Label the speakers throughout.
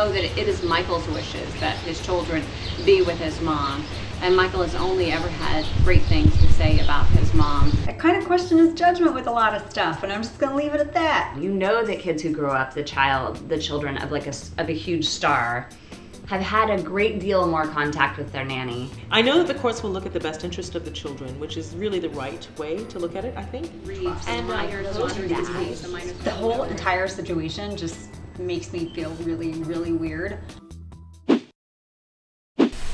Speaker 1: know that it is Michael's wishes that his children be with his mom. And Michael has only ever had great things to say about his mom.
Speaker 2: I kind of question his judgment with a lot of stuff, and I'm just gonna leave it at that.
Speaker 3: You know that kids who grow up the children of a huge star have had a great deal more contact with their nanny.
Speaker 4: I know that the courts will look at the best interest of the children, which is really the right way to look at it, I think.
Speaker 1: And
Speaker 2: the whole entire situation just makes me feel really, really weird.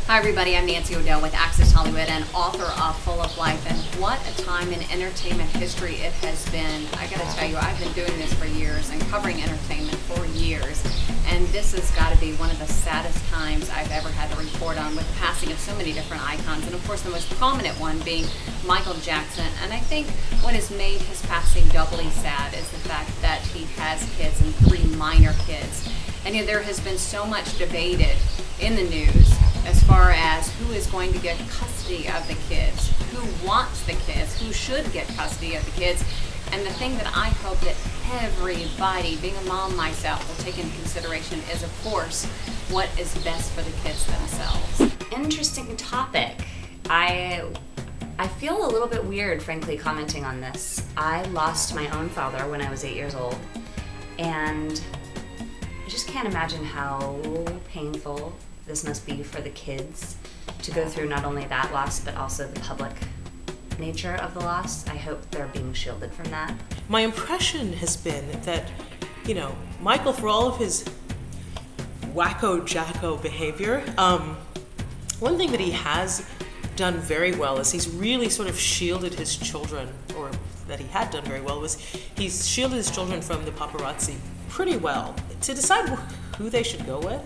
Speaker 1: Hi everybody, I'm Nancy O'Dell with Access Hollywood and author of Full of Life, and what a time in entertainment history it has been. I gotta tell you, I've been doing this for years and covering entertainment for years, and this has got to be one of the saddest times I've ever had to report on, with the passing of so many different icons, and of course the most prominent one being Michael Jackson. And I think what has made his passing doubly sad is the fact that he has kids, and 3 minor kids. And you know, there has been so much debated in the news as far as who is going to get custody of the kids, who wants the kids, who should get custody of the kids. And the thing that I hope that everybody, being a mom myself, will take into consideration is, of course, what is best for the kids themselves.
Speaker 3: Interesting topic. I feel a little bit weird, frankly, commenting on this. I lost my own father when I was 8 years old, and I just can't imagine how painful this must be for the kids to go through not only that loss, but also the public nature of the loss. I hope they're being shielded from that.
Speaker 4: My impression has been that, you know, Michael, for all of his wacko-jacko behavior, one thing that he has done very well is he's really sort of shielded his children, or that he had done very well, was he's shielded his children from the paparazzi pretty well. To decide who they should go with,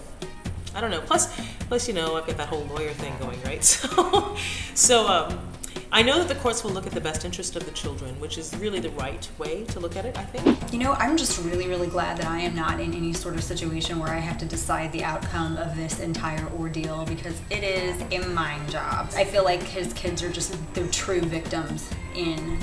Speaker 4: I don't know. Plus, you know, I've got that whole lawyer thing going, right? So I know that the courts will look at the best interest of the children, which is really the right way to look at it, I think.
Speaker 2: You know, I'm just really, really glad that I am not in any sort of situation where I have to decide the outcome of this entire ordeal, because it is a mind job. I feel like his kids are just the true victims in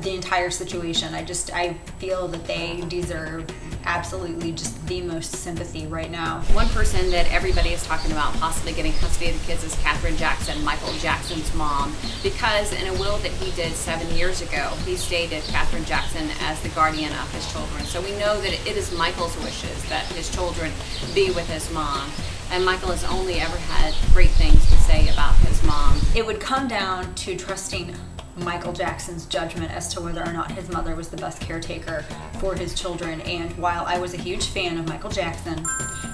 Speaker 2: the entire situation. I feel that they deserve absolutely just the most sympathy right now.
Speaker 1: One person that everybody is talking about possibly getting custody of the kids is Katherine Jackson, Michael Jackson's mom, because in a will that he did 7 years ago, he stated Katherine Jackson as the guardian of his children. So we know that it is Michael's wishes that his children be with his mom. And Michael has only ever had great things to say about his mom.
Speaker 2: It would come down to trusting Michael Jackson's judgment as to whether or not his mother was the best caretaker for his children. And while I was a huge fan of Michael Jackson,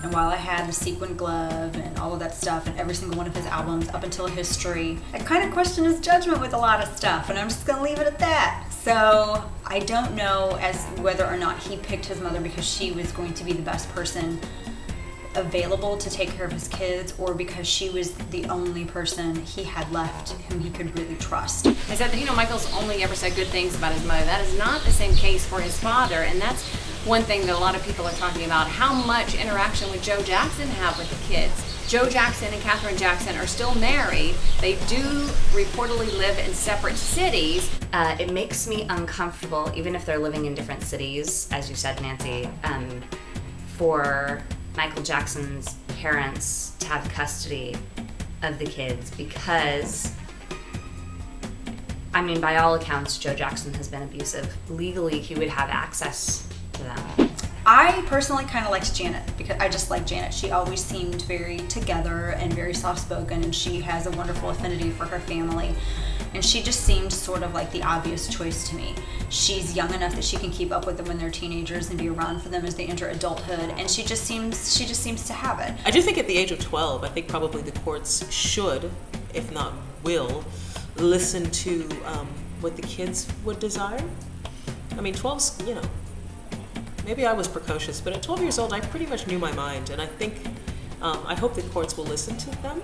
Speaker 2: and while I had the sequin glove and all of that stuff and every single one of his albums up until History, I kind of question his judgment with a lot of stuff, and I'm just gonna leave it at that. So I don't know as whether or not he picked his mother because she was going to be the best person available to take care of his kids, or because she was the only person he had left whom he could really trust.
Speaker 1: I said that, you know, Michael's only ever said good things about his mother. That is not the same case for his father, and that's one thing that a lot of people are talking about. How much interaction would Joe Jackson have with the kids? Joe Jackson and Katherine Jackson are still married. They do reportedly live in separate cities.
Speaker 3: It makes me uncomfortable, even if they're living in different cities, as you said, Nancy, for Michael Jackson's parents to have custody of the kids, because, I mean, by all accounts, Joe Jackson has been abusive. Legally, he would have access to them.
Speaker 2: I personally kind of liked Janet, because I just like Janet. She always seemed very together and very soft-spoken, and she has a wonderful affinity for her family. And she just seemed sort of like the obvious choice to me. She's young enough that she can keep up with them when they're teenagers and be around for them as they enter adulthood, and she just seems to have it.
Speaker 4: I do think at the age of 12, I think probably the courts should, if not will, listen to what the kids would desire. I mean, 12's, you know, maybe I was precocious, but at 12 years old, I pretty much knew my mind, and I think, I hope the courts will listen to them.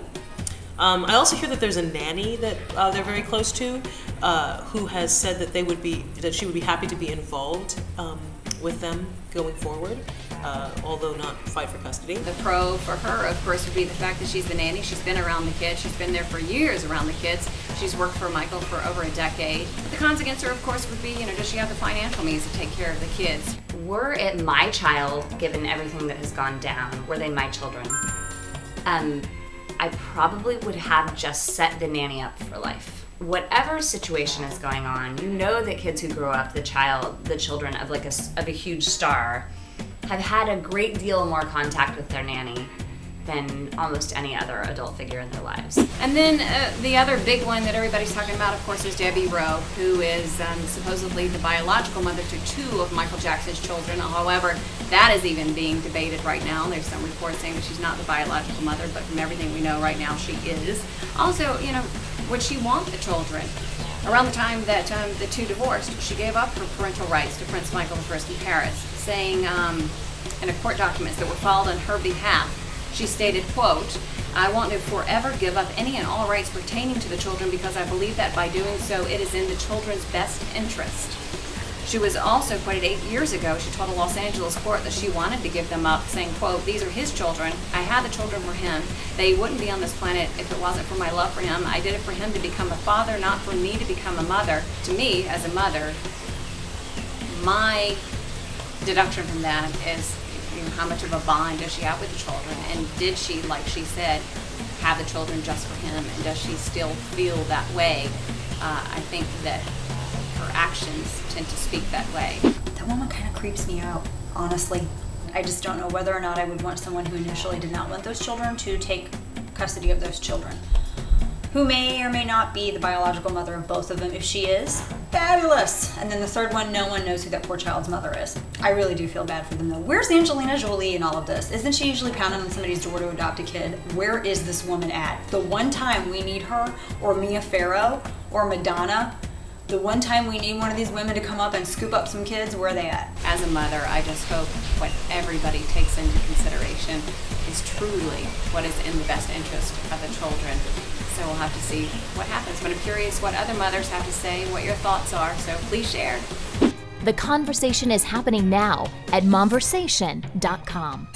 Speaker 4: I also hear that there's a nanny that they're very close to, who has said that she would be happy to be involved with them going forward, although not fight for custody.
Speaker 1: The pro for her, of course, would be the fact that she's the nanny. She's been around the kids. She's been there for years around the kids. She's worked for Michael for over a decade. The cons against her, of course, would be, does she have the financial means to take care of the kids?
Speaker 3: Were it my child, given everything that has gone down, were they my children, I probably would have just set the nanny up for life. Whatever situation is going on, you know that kids who grow up, the children of of a huge star, have had a great deal more contact with their nanny than almost any other adult figure in their lives.
Speaker 1: And then the other big one that everybody's talking about, of course, is Debbie Rowe, who is supposedly the biological mother to 2 of Michael Jackson's children. However, that is even being debated right now. There's some reports saying that she's not the biological mother, but from everything we know right now, she is. Also, would she want the children? Around the time that the 2 divorced, she gave up her parental rights to Prince Michael I in Paris, saying in a court documents that were filed on her behalf, she stated, quote, "I want to forever give up any and all rights pertaining to the children because I believe that by doing so it is in the children's best interest." She was also quoted 8 years ago. She told a Los Angeles court that she wanted to give them up, saying, quote, "These are his children. I had the children for him. They wouldn't be on this planet if it wasn't for my love for him. I did it for him to become a father, not for me to become a mother." To me, as a mother, my deduction from that is, how much of a bond does she have with the children? And did she, like she said, have the children just for him? And does she still feel that way? I think that her actions tend to speak that way.
Speaker 2: That woman kind of creeps me out, honestly. I just don't know whether or not I would want someone who initially did not want those children to take custody of those children, who may or may not be the biological mother of both of them. If she is, fabulous. And then the third one, no one knows who that poor child's mother is. I really do feel bad for them though. Where's Angelina Jolie in all of this? Isn't she usually pounding on somebody's door to adopt a kid? Where is this woman at? The one time we need her, or Mia Farrow, or Madonna, the one time we need one of these women to come up and scoop up some kids, where are they at?
Speaker 1: As a mother, I just hope what everybody takes into consideration is truly what is in the best interest of the children. So we'll have to see what happens. But I'm curious what other mothers have to say, what your thoughts are, so please share.
Speaker 5: The conversation is happening now at Momversation.com.